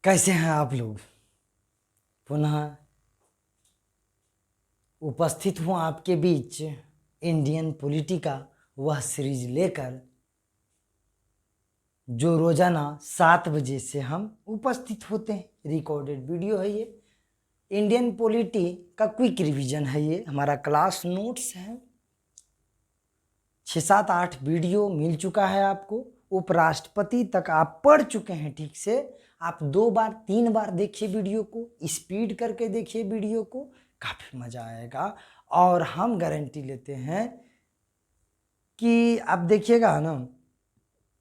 कैसे हैं आप लोग। पुनः उपस्थित हूँ आपके बीच इंडियन पॉलिटिका वह सीरीज लेकर जो रोजाना 7 बजे से हम उपस्थित होते हैं। रिकॉर्डेड वीडियो है ये, इंडियन पॉलिटी का क्विक रिवीजन है ये, हमारा क्लास नोट्स है। 6, 7, 8 वीडियो मिल चुका है आपको। उपराष्ट्रपति तक आप पढ़ चुके हैं ठीक से। आप 2 बार 3 बार देखिए वीडियो को, स्पीड करके देखिए वीडियो को, काफ़ी मज़ा आएगा। और हम गारंटी लेते हैं कि आप देखिएगा ना,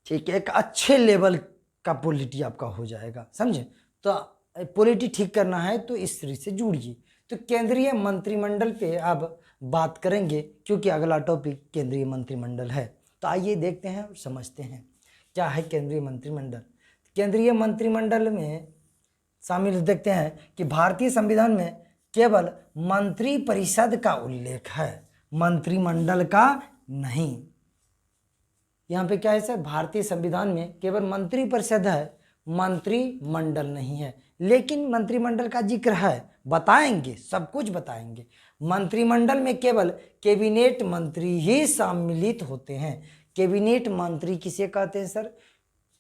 ठीक है, एक अच्छे लेवल का पॉलिटी आपका हो जाएगा, समझे। तो पॉलिटी ठीक करना है तो इस सीरीज से जुड़िए। तो केंद्रीय मंत्रिमंडल पे अब बात करेंगे, क्योंकि अगला टॉपिक केंद्रीय मंत्रिमंडल है। तो आइए देखते हैं और समझते हैं क्या है केंद्रीय मंत्रिमंडल। केंद्रीय मंत्रिमंडल में शामिल देखते हैं कि भारतीय संविधान में केवल मंत्री परिषद का उल्लेख है, मंत्रिमंडल का नहीं। यहाँ पे क्या है सर, भारतीय संविधान में केवल मंत्री परिषद है, मंत्रिमंडल नहीं है। लेकिन मंत्रिमंडल का जिक्र है, बताएंगे, सब कुछ बताएंगे। मंत्रिमंडल में केवल कैबिनेट मंत्री ही सम्मिलित होते हैं। कैबिनेट मंत्री किसे कहते हैं सर?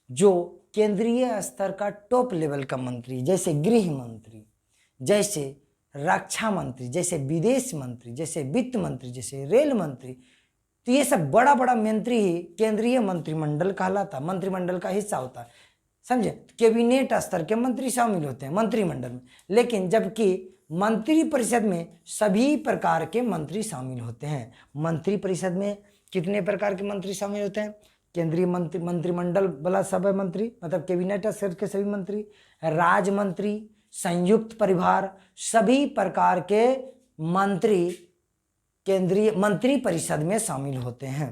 जो केंद्रीय स्तर का टॉप लेवल का मंत्री, जैसे गृह मंत्री, जैसे रक्षा मंत्री, जैसे विदेश मंत्री, जैसे वित्त मंत्री, जैसे रेल मंत्री, तो ये सब बड़ा बड़ा मंत्री ही केंद्रीय मंत्रिमंडल कहलाता, मंत्रिमंडल का हिस्सा होता है, समझे। कैबिनेट स्तर के मंत्री शामिल होते हैं मंत्रिमंडल में। लेकिन जबकि मंत्री परिषद में सभी प्रकार के मंत्री शामिल होते हैं। मंत्री परिषद में कितने प्रकार के मंत्री शामिल होते हैं? केंद्रीय मंत्रिमंडल वाला सभी मंत्री, मतलब कैबिनेट स्तर के सभी मंत्री, राज्य मंत्री, संयुक्त परिवार, सभी प्रकार के मंत्री केंद्रीय मंत्री परिषद में शामिल होते हैं।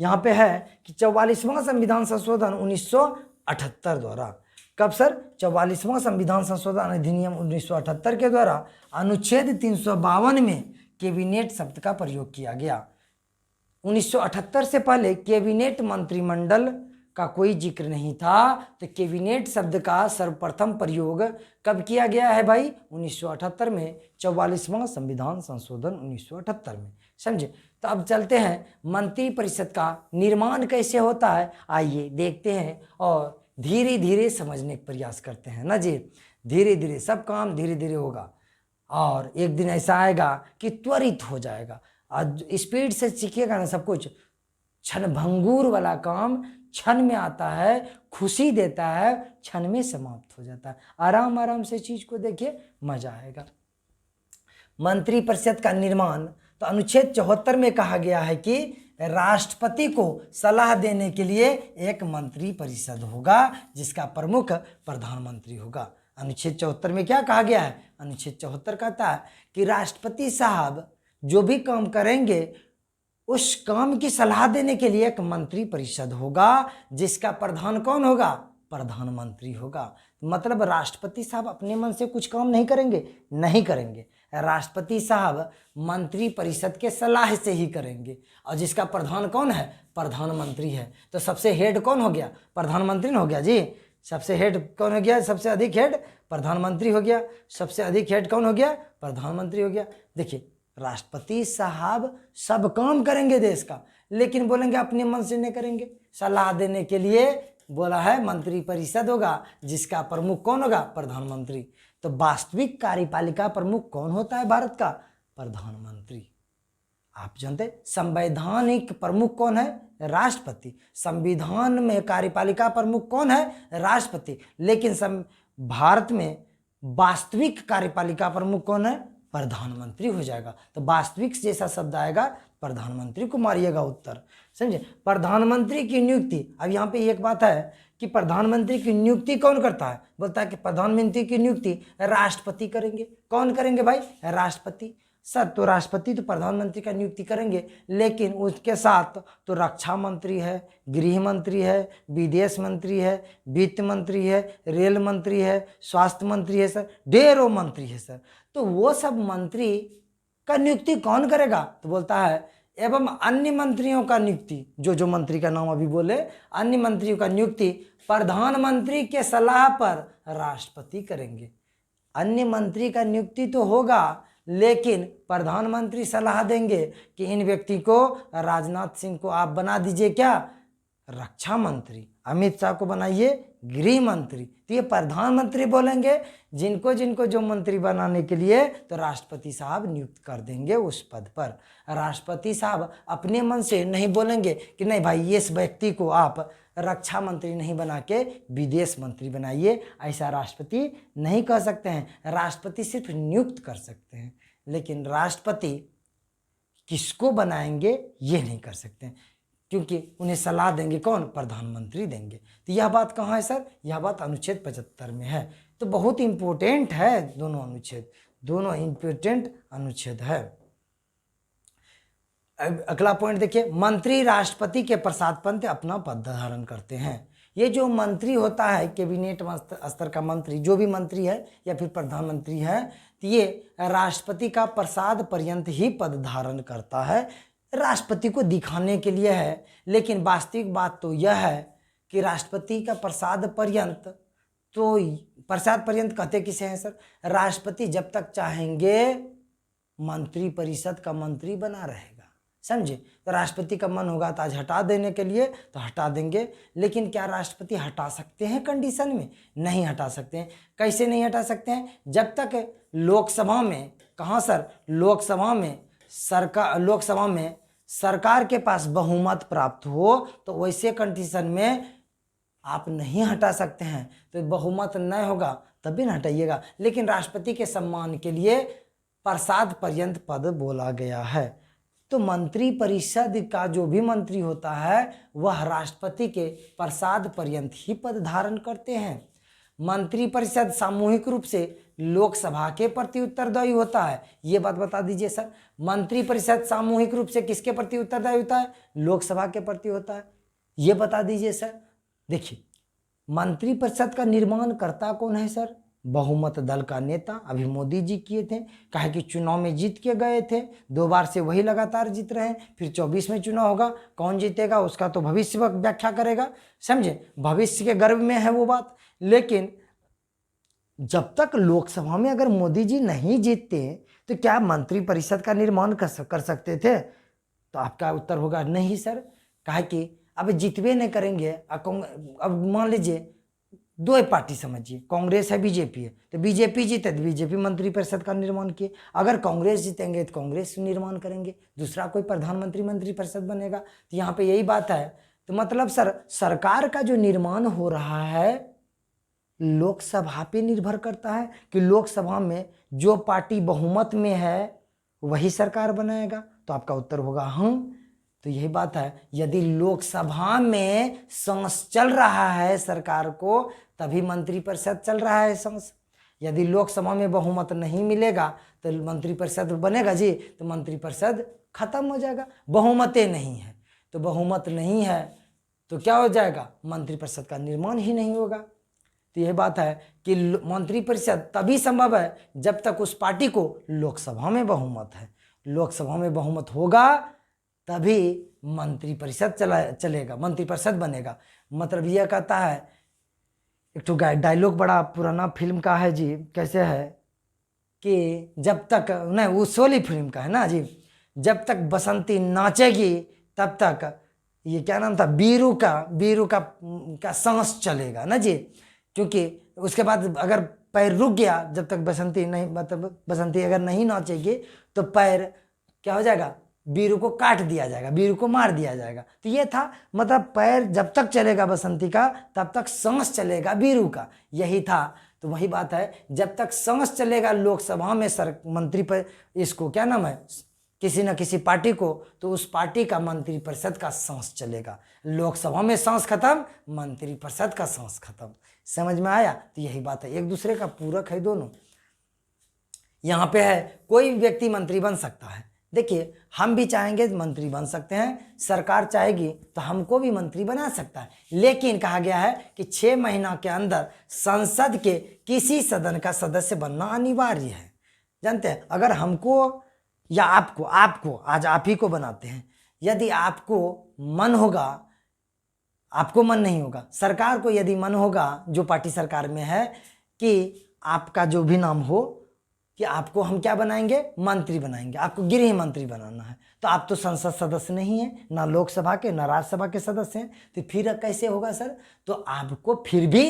यहाँ पे है कि 44वां संविधान संशोधन 1978 द्वारा, कब सर? 44वां संविधान संशोधन अधिनियम 1978 के द्वारा अनुच्छेद 352 में कैबिनेट शब्द का प्रयोग किया गया। 1978 से पहले कैबिनेट मंत्रिमंडल का कोई जिक्र नहीं था। तो कैबिनेट शब्द का सर्वप्रथम प्रयोग कब किया गया है भाई? 1978 में, 44वां संविधान संशोधन 1978 में, समझे। तो अब चलते हैं मंत्री परिषद का निर्माण कैसे होता है, आइए देखते हैं और धीरे धीरे समझने का प्रयास करते हैं ना जी। धीरे धीरे सब काम धीरे धीरे होगा और एक दिन ऐसा आएगा कि त्वरित हो जाएगा। आज स्पीड से सीखिएगा ना सब कुछ, क्षणभंगुर वाला काम क्षण में आता है, खुशी देता है, क्षण में समाप्त हो जाता है। आराम आराम से चीज को देखिए, मजा आएगा। मंत्री परिषद का निर्माण तो अनुच्छेद 74 में कहा गया है कि राष्ट्रपति को सलाह देने के लिए एक मंत्री परिषद होगा, जिसका प्रमुख प्रधानमंत्री होगा। अनुच्छेद 74 में क्या कहा गया है? अनुच्छेद 74 कहता है कि राष्ट्रपति साहब जो भी काम करेंगे उस काम की सलाह देने के लिए एक मंत्री परिषद होगा, जिसका प्रधान कौन होगा? प्रधानमंत्री होगा। मतलब राष्ट्रपति साहब अपने मन से कुछ काम नहीं करेंगे, नहीं करेंगे। राष्ट्रपति साहब मंत्री परिषद के सलाह से ही करेंगे, और जिसका प्रधान कौन है? प्रधानमंत्री है। तो सबसे हेड कौन हो गया? प्रधानमंत्री हो गया जी। सबसे हेड कौन हो गया? सबसे अधिक हेड प्रधानमंत्री हो गया। सबसे अधिक हेड कौन हो गया? प्रधानमंत्री हो गया। देखिए, राष्ट्रपति साहब सब काम करेंगे देश का, लेकिन बोलेंगे अपने मन से नहीं करेंगे। सलाह देने के लिए बोला है मंत्री परिषद होगा, जिसका प्रमुख कौन होगा? प्रधानमंत्री। तो वास्तविक कार्यपालिका प्रमुख कौन होता है भारत का? प्रधानमंत्री। आप जानते, संवैधानिक प्रमुख कौन है? राष्ट्रपति। संविधान में कार्यपालिका प्रमुख कौन है? राष्ट्रपति। लेकिन भारत में वास्तविक कार्यपालिका प्रमुख कौन है? प्रधानमंत्री हो जाएगा। तो वास्तविक जैसा शब्द आएगा, प्रधानमंत्री को मारिएगा उत्तर, समझे। प्रधानमंत्री की नियुक्ति, अब यहाँ पे एक बात है कि प्रधानमंत्री की नियुक्ति कौन करता है? बोलता है कि प्रधानमंत्री की नियुक्ति राष्ट्रपति करेंगे। कौन करेंगे भाई? राष्ट्रपति। सर, तो राष्ट्रपति तो प्रधानमंत्री का नियुक्ति करेंगे, लेकिन उसके साथ तो रक्षा मंत्री है, गृह मंत्री है, विदेश मंत्री है, वित्त मंत्री है, रेल मंत्री है, स्वास्थ्य मंत्री है सर, ढेरों मंत्री है सर। तो वो सब मंत्री का नियुक्ति कौन करेगा? तो बोलता है एवं अन्य मंत्रियों का नियुक्ति, जो जो मंत्री का नाम अभी बोले, अन्य मंत्रियों का नियुक्ति प्रधानमंत्री के सलाह पर राष्ट्रपति करेंगे। अन्य मंत्री का नियुक्ति तो होगा, लेकिन प्रधानमंत्री सलाह देंगे कि इन व्यक्ति को, राजनाथ सिंह को आप बना दीजिए क्या, रक्षा मंत्री, अमित शाह को बनाइए गृह मंत्री। तो ये प्रधानमंत्री बोलेंगे, जिनको जिनको जो मंत्री बनाने के लिए तो राष्ट्रपति साहब नियुक्त कर देंगे उस पद पर। राष्ट्रपति साहब अपने मन से नहीं बोलेंगे कि नहीं भाई इस व्यक्ति को आप रक्षा मंत्री नहीं बना के विदेश मंत्री बनाइए, ऐसा राष्ट्रपति नहीं कह सकते हैं। राष्ट्रपति सिर्फ नियुक्त कर सकते हैं, लेकिन राष्ट्रपति किसको बनाएंगे ये नहीं कर सकते हैं, क्योंकि उन्हें सलाह देंगे कौन, प्रधानमंत्री देंगे। तो यह बात कहाँ है सर, यह बात अनुच्छेद 75 में है। तो बहुत इंपॉर्टेंट है दोनों अनुच्छेद, दोनों इंपॉर्टेंट अनुच्छेद है। अगला पॉइंट देखिए, मंत्री राष्ट्रपति के प्रसाद पंत अपना पद धारण करते हैं। ये जो मंत्री होता है, कैबिनेट स्तर का मंत्री, जो भी मंत्री है या फिर प्रधानमंत्री है, तो ये राष्ट्रपति का प्रसाद पर्यंत ही पद धारण करता है, राष्ट्रपति को दिखाने के लिए है। लेकिन वास्तविक बात तो यह है कि राष्ट्रपति का प्रसाद पर्यंत, तो प्रसाद पर्यंत कहते किसे हैं सर, राष्ट्रपति जब तक चाहेंगे मंत्री परिषद का मंत्री बना रहेगा, समझे। तो राष्ट्रपति का मन होगा तो आज हटा देने के लिए तो हटा देंगे, लेकिन क्या राष्ट्रपति हटा सकते हैं कंडीशन में, नहीं हटा सकते हैं। कैसे नहीं हटा सकते हैं, जब तक लोकसभा में, कहाँ सर, लोकसभा में सरकार के पास बहुमत प्राप्त हो, तो वैसे कंडीशन में आप नहीं हटा सकते हैं। तो बहुमत न होगा तभी ना हटाइएगा, लेकिन राष्ट्रपति के सम्मान के लिए प्रसाद पर्यंत पद बोला गया है। तो मंत्री परिषद का जो भी मंत्री होता है वह राष्ट्रपति के प्रसाद पर्यंत ही पद धारण करते हैं। मंत्री परिषद सामूहिक रूप से लोकसभा के प्रति उत्तरदायी होता है, ये बात बता दीजिए सर। मंत्री परिषद सामूहिक रूप से किसके प्रति उत्तरदायी होता है, लोकसभा के प्रति होता है, ये बता दीजिए सर। देखिए, मंत्री परिषद का निर्माण करता कौन है सर, बहुमत दल का नेता, अभी मोदी जी किए थे, कहे कि चुनाव में जीत के गए थे, 2 बार से वही लगातार जीत रहे हैं, फिर 24 में चुनाव होगा, कौन जीतेगा उसका तो भविष्य व्याख्या करेगा, समझे, भविष्य के गर्भ में है वो बात। लेकिन जब तक लोकसभा में अगर मोदी जी नहीं जीतते तो क्या मंत्री परिषद का निर्माण कर सकते थे, तो आपका उत्तर होगा नहीं सर। कहे कि अब जितवे नहीं करेंगे, अब मान लीजिए 2 पार्टी समझिए, कांग्रेस है बीजेपी है, तो बीजेपी जीते तो बीजेपी मंत्री परिषद का निर्माण किए, अगर कांग्रेस जीतेंगे तो कांग्रेस निर्माण करेंगे, दूसरा कोई प्रधानमंत्री मंत्री परिषद बनेगा। तो यहाँ पे यही बात है। तो मतलब सर, सरकार का जो निर्माण हो रहा है लोकसभा पे निर्भर करता है कि लोकसभा में जो पार्टी बहुमत में है वही सरकार बनाएगा। तो आपका उत्तर होगा हम। तो यही बात है, यदि लोकसभा में सांस चल रहा है सरकार को, तभी मंत्री परिषद चल रहा है सांस। यदि लोकसभा में बहुमत नहीं मिलेगा तो मंत्री परिषद बनेगा जी, तो मंत्री परिषद खत्म हो जाएगा। बहुमतें नहीं है, तो बहुमत नहीं है तो क्या हो जाएगा, मंत्री परिषद का निर्माण ही नहीं होगा। तो यह बात है कि मंत्री परिषद तभी संभव है जब तक उस पार्टी को लोकसभा में बहुमत है। लोकसभा में बहुमत होगा तभी मंत्री परिषद चलेगा, मंत्री परिषद बनेगा। मतलब यह कहता है, एक तो डायलॉग बड़ा पुराना फिल्म का है जी, कैसे है कि जब तक नहीं, वो सोली फिल्म का है ना जी, जब तक बसंती नाचेगी तब तक, ये क्या नाम था, बीरू का सांस चलेगा ना जी, क्योंकि उसके बाद अगर पैर रुक गया, जब तक बसंती नहीं, मतलब बसंती अगर नहीं नाचेगी तो पैर क्या हो जाएगा, बीरू को काट दिया जाएगा, बीरू को मार दिया जाएगा। तो ये था, मतलब पैर जब तक चलेगा बसंती का तब तक सांस चलेगा बीरू का, यही था। तो वही बात है, जब तक सांस चलेगा लोकसभा में मंत्री पर, इसको क्या नाम है, किसी न किसी पार्टी को, तो उस पार्टी का मंत्री परिषद का सांस चलेगा। लोकसभा में सांस खत्म, मंत्री परिषद का सांस खत्म। समझ में आया। तो यही बात है, एक दूसरे का पूरक है दोनों। यहाँ पे है कोई व्यक्ति मंत्री बन सकता है। देखिए, हम भी चाहेंगे मंत्री बन सकते हैं, सरकार चाहेगी तो हमको भी मंत्री बना सकता है, लेकिन कहा गया है कि 6 महीना के अंदर संसद के किसी सदन का सदस्य बनना अनिवार्य है। जानते हैं, अगर हमको या आपको आज आप ही को बनाते हैं, यदि आपको मन होगा, आपको मन नहीं होगा, सरकार को यदि मन होगा, जो पार्टी सरकार में है, कि आपका जो भी नाम हो कि आपको हम क्या बनाएंगे, मंत्री बनाएंगे, आपको गृह मंत्री बनाना है। तो आप तो संसद सदस्य नहीं हैं, ना लोकसभा के ना राज्यसभा के सदस्य हैं, तो फिर कैसे होगा सर? तो आपको फिर भी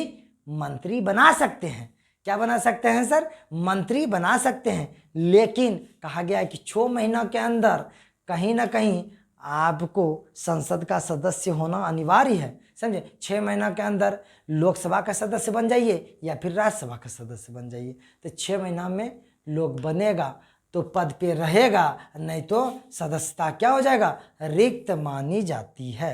मंत्री बना सकते हैं। क्या बना सकते हैं सर? मंत्री बना सकते हैं, लेकिन कहा गया है कि 6 महीना के अंदर कहीं ना कहीं आपको संसद का सदस्य होना अनिवार्य है, समझे। 6 महीना के अंदर लोकसभा का सदस्य बन जाइए या फिर राज्यसभा का सदस्य बन जाइए। तो 6 महीना में लोग बनेगा तो पद पे रहेगा, नहीं तो सदस्यता क्या हो जाएगा, रिक्त मानी जाती है।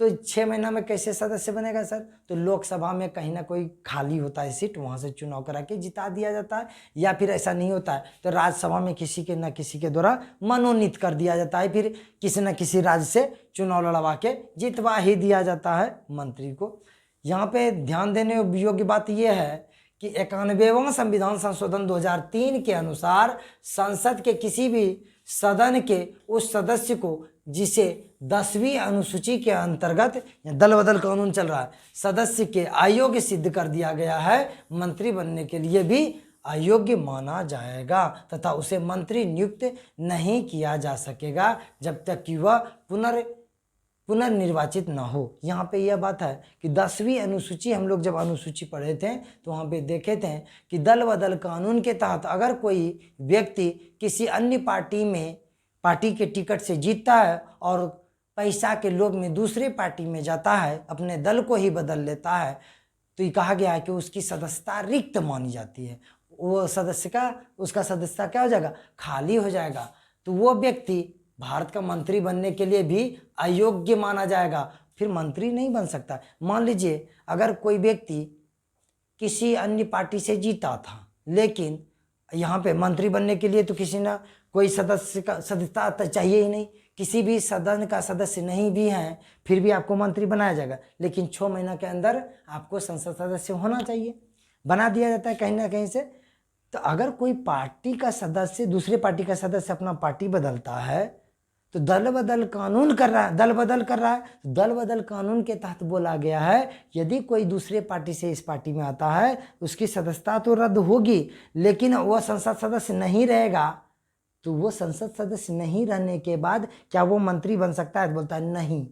तो 6 महीना में कैसे सदस्य बनेगा सर? तो लोकसभा में कहीं ना कोई खाली होता है सीट, वहाँ से चुनाव करा के जिता दिया जाता है, या फिर ऐसा नहीं होता है तो राज्यसभा में किसी के न किसी के द्वारा मनोनीत कर दिया जाता है, फिर किसी न किसी राज्य से चुनाव लड़वा के जितवा ही दिया जाता है मंत्री को। यहाँ पे ध्यान देने योग्य बात यह है कि 91वां संविधान संशोधन 2003 के अनुसार संसद के किसी भी सदन के उस सदस्य को जिसे 10वीं अनुसूची के अंतर्गत दल बदल कानून चल रहा है, सदस्य के अयोग्य सिद्ध कर दिया गया है, मंत्री बनने के लिए भी अयोग्य माना जाएगा तथा उसे मंत्री नियुक्त नहीं किया जा सकेगा जब तक कि वह पुनर्निर्वाचित ना हो। यहाँ पे यह बात है कि 10वीं अनुसूची, हम लोग जब अनुसूची पढ़े थे तो वहाँ पे देखे थे कि दल बदल कानून के तहत अगर कोई व्यक्ति किसी अन्य पार्टी के टिकट से जीतता है और पैसा के लोभ में दूसरे पार्टी में जाता है, अपने दल को ही बदल लेता है, तो ये कहा गया है कि उसकी सदस्यता रिक्त मानी जाती है। वो उसका सदस्यता क्या हो जाएगा, खाली हो जाएगा। तो वो व्यक्ति भारत का मंत्री बनने के लिए भी अयोग्य माना जाएगा, फिर मंत्री नहीं बन सकता। मान लीजिए अगर कोई व्यक्ति किसी अन्य पार्टी से जीता था, लेकिन यहाँ पे मंत्री बनने के लिए तो किसी ना कोई सदस्यता चाहिए ही नहीं, किसी भी सदन का सदस्य नहीं भी हैं, फिर भी आपको मंत्री बनाया जाएगा, लेकिन 6 महीना के अंदर आपको संसद सदस्य होना चाहिए, बना दिया जाता है कहीं ना कहीं से। तो अगर कोई पार्टी का सदस्य दूसरे पार्टी का सदस्य अपना पार्टी बदलता है तो दल बदल कर रहा है। दल बदल कानून के तहत बोला गया है यदि कोई दूसरे पार्टी से इस पार्टी में आता है उसकी सदस्यता तो रद्द होगी, लेकिन वह संसद सदस्य नहीं रहेगा। तो वो संसद सदस्य नहीं रहने के बाद क्या वो मंत्री बन सकता है? तो बोलता है नहीं,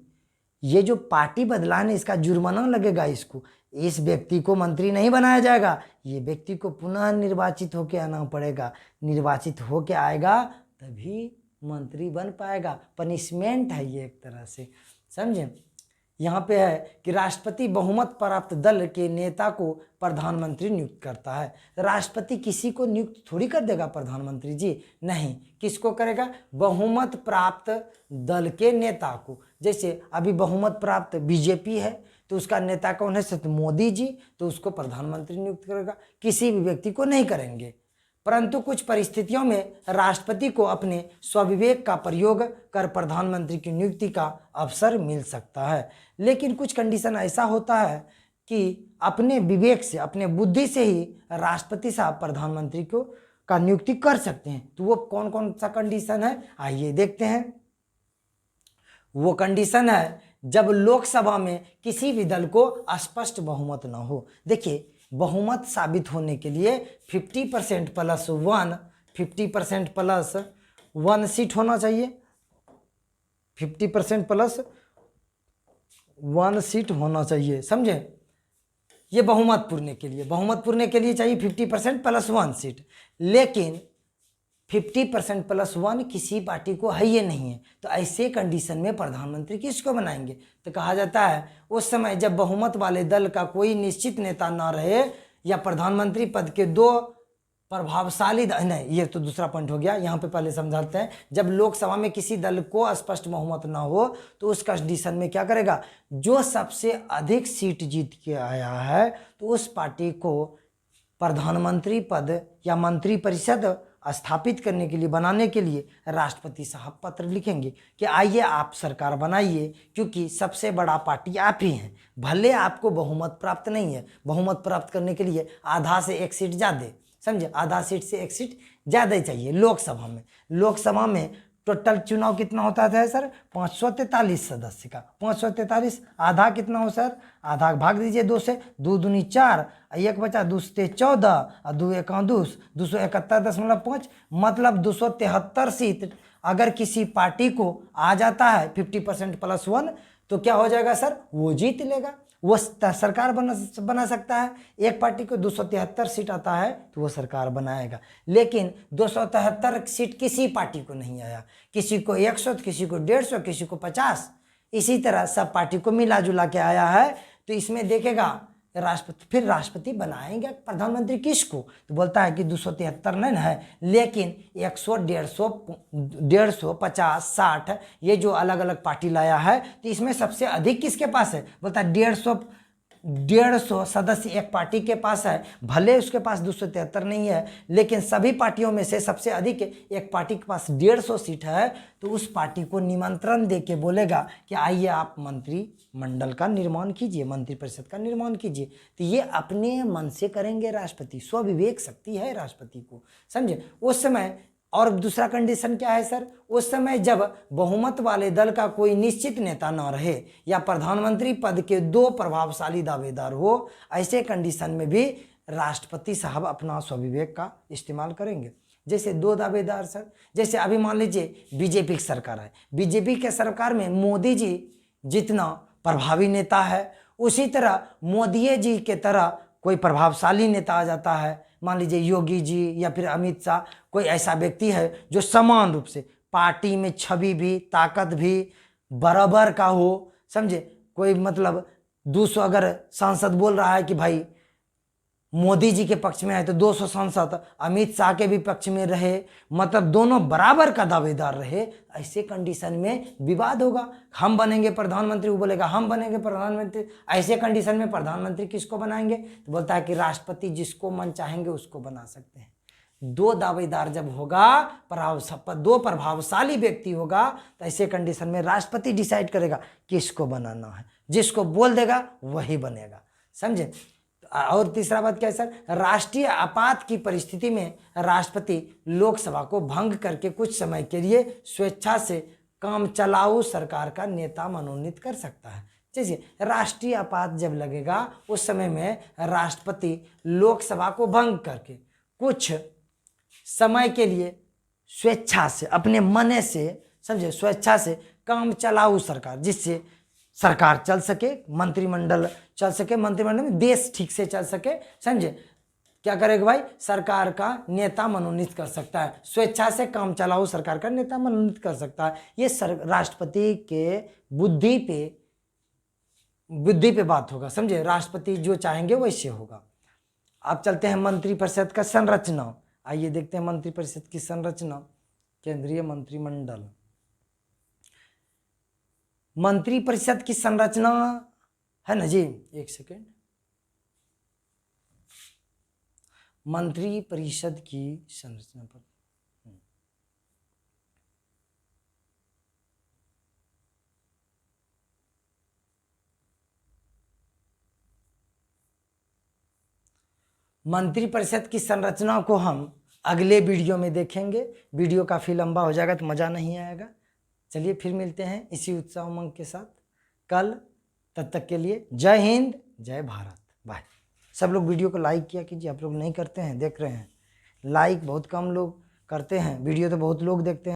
ये जो पार्टी बदला है इसका जुर्माना लगेगा, इस व्यक्ति को मंत्री नहीं बनाया जाएगा, ये व्यक्ति को पुनः निर्वाचित होकर आना पड़ेगा, निर्वाचित होकर आएगा तभी मंत्री बन पाएगा। पनिशमेंट है ये एक तरह से, समझे। यहाँ पे है कि राष्ट्रपति बहुमत प्राप्त दल के नेता को प्रधानमंत्री नियुक्त करता है। राष्ट्रपति किसी को नियुक्त थोड़ी कर देगा प्रधानमंत्री जी, नहीं, किसको करेगा, बहुमत प्राप्त दल के नेता को। जैसे अभी बहुमत प्राप्त बीजेपी है तो उसका नेता कौन है, तो मोदी जी, तो उसको प्रधानमंत्री नियुक्त करेगा, किसी भी व्यक्ति को नहीं करेंगे। परंतु कुछ परिस्थितियों में राष्ट्रपति को अपने स्वविवेक का प्रयोग कर प्रधानमंत्री की नियुक्ति का अवसर मिल सकता है, लेकिन कुछ कंडीशन ऐसा होता है कि अपने विवेक से, अपने बुद्धि से ही राष्ट्रपति साहब प्रधानमंत्री का नियुक्ति कर सकते हैं। तो वो कौन कौन सा कंडीशन है, आइए देखते हैं। वो कंडीशन है जब लोकसभा में किसी भी दल को स्पष्ट बहुमत न हो। देखिए, बहुमत साबित होने के लिए 50% प्लस 1, 50% प्लस 1 सीट होना चाहिए, 50% प्लस 1 सीट होना चाहिए, समझे। ये बहुमत पुरने के लिए चाहिए 50% प्लस 1 सीट, लेकिन 50% प्लस 1 किसी पार्टी को है, ये नहीं है। तो ऐसे कंडीशन में प्रधानमंत्री किसको बनाएंगे, तो कहा जाता है उस समय जब बहुमत वाले दल का कोई निश्चित नेता ना रहे या प्रधानमंत्री पद के 2 प्रभावशाली नहीं, ये तो दूसरा पॉइंट हो गया, यहाँ पे पहले समझाते हैं। जब लोकसभा में किसी दल को स्पष्ट बहुमत ना हो तो उस कंडीशन में क्या करेगा, जो सबसे अधिक सीट जीत के आया है तो उस पार्टी को प्रधानमंत्री पद या मंत्रिपरिषद स्थापित करने के लिए, बनाने के लिए राष्ट्रपति साहब पत्र लिखेंगे कि आइए आप सरकार बनाइए, क्योंकि सबसे बड़ा पार्टी आप ही हैं। भले आपको बहुमत प्राप्त नहीं है, बहुमत प्राप्त करने के लिए आधा से 1 सीट ज़्यादा, समझे, आधा सीट से 1 सीट ज़्यादा चाहिए। लोकसभा में टोटल चुनाव कितना होता था सर? 543 सदस्य का। 543 आधा कितना हो सर? आधा भाग दीजिए 2 से, 2 दूनी 4, 1 बचा, 2 से 14 और 2 1 2, 271.5, मतलब 273 सीट अगर किसी पार्टी को आ जाता है 50% +1 तो क्या हो जाएगा सर? वो जीत लेगा, वो सरकार बना सकता है। एक पार्टी को 273 सीट आता है तो वो सरकार बनाएगा, लेकिन 273 सीट किसी पार्टी को नहीं आया, किसी को 100, किसी को 150, किसी को 50, इसी तरह सब पार्टी को मिला जुला के आया है। तो इसमें देखेगा राष्ट्रपति, फिर राष्ट्रपति बनाएंगे प्रधानमंत्री किसको? तो बोलता है कि 273 नहीं है, लेकिन 100, 150, 50, 60 ये जो अलग अलग पार्टी लाया है, तो इसमें सबसे अधिक किसके पास है? बोलता है 150 सदस्य एक पार्टी के पास है, भले उसके पास 273 नहीं है, लेकिन सभी पार्टियों में से सबसे अधिक एक पार्टी के पास 150 सीट है, तो उस पार्टी को निमंत्रण दे के बोलेगा कि आइए आप मंत्रिमंडल का निर्माण कीजिए, मंत्रिपरिषद का निर्माण कीजिए। तो ये अपने मन से करेंगे राष्ट्रपति, स्वविवेक शक्ति है राष्ट्रपति को, समझे? उस समय और दूसरा कंडीशन क्या है सर? उस समय जब बहुमत वाले दल का कोई निश्चित नेता न रहे या प्रधानमंत्री पद के 2 प्रभावशाली दावेदार हो, ऐसे कंडीशन में भी राष्ट्रपति साहब अपना स्वविवेक का इस्तेमाल करेंगे। जैसे 2 दावेदार सर, जैसे अभी मान लीजिए बीजेपी की सरकार है, बीजेपी के सरकार में मोदी जी जितना प्रभावी नेता है, उसी तरह मोदी जी के तरह कोई प्रभावशाली नेता आ जाता है, मान लीजिए योगी जी या फिर अमित शाह, कोई ऐसा व्यक्ति है जो समान रूप से पार्टी में छवि भी, ताकत भी बराबर का हो, समझे? कोई मतलब 200 अगर सांसद बोल रहा है कि भाई मोदी जी के पक्ष में है, तो 200 सांसद अमित शाह के भी पक्ष में रहे, मतलब दोनों बराबर का दावेदार रहे, ऐसे कंडीशन में विवाद होगा। हम बनेंगे प्रधानमंत्री, वो बोलेगा हम बनेंगे प्रधानमंत्री। ऐसे कंडीशन में प्रधानमंत्री किसको बनाएंगे? तो बोलता है कि राष्ट्रपति जिसको मन चाहेंगे उसको बना सकते हैं। 2 दावेदार जब होगा, 2 प्रभावशाली व्यक्ति होगा, तो ऐसे कंडीशन में राष्ट्रपति डिसाइड करेगा किसको बनाना है, जिसको बोल देगा वही बनेगा, समझे? और तीसरा बात क्या है सर? राष्ट्रीय आपात की परिस्थिति में राष्ट्रपति लोकसभा को भंग करके कुछ समय के लिए स्वेच्छा से काम चलाऊ सरकार का नेता मनोनीत कर सकता है। जैसे राष्ट्रीय आपात जब लगेगा उस समय में राष्ट्रपति लोकसभा को भंग करके कुछ समय के लिए स्वेच्छा से, अपने मन से, समझे, स्वेच्छा से काम चलाऊ सरकार, जिससे सरकार चल सके, मंत्रिमंडल चल सके, मंत्रिमंडल में देश ठीक से चल सके, समझे? क्या करेगा भाई? सरकार का नेता मनोनीत कर सकता है, स्वेच्छा से काम चलाऊ सरकार का नेता मनोनीत कर सकता है। ये राष्ट्रपति के बुद्धि पे बात होगा, समझे? राष्ट्रपति जो चाहेंगे वैसे होगा। अब चलते हैं मंत्रिपरिषद का संरचना। आइए देखते हैं मंत्रिपरिषद की संरचना। केंद्रीय मंत्रिमंडल, मंत्रिपरिषद की संरचना है ना जी, एक सेकेंड। मंत्रिपरिषद की संरचना पर मंत्रिपरिषद की संरचना को हम अगले वीडियो में देखेंगे। वीडियो काफ़ी लंबा हो जाएगा तो मज़ा नहीं आएगा। चलिए फिर मिलते हैं इसी उत्साह उमंग के साथ कल। तब तक के लिए जय हिंद, जय भारत, बाय। सब लोग वीडियो को लाइक किया कीजिए, आप लोग नहीं करते हैं, देख रहे हैं। लाइक बहुत कम लोग करते हैं, वीडियो तो बहुत लोग देखते हैं।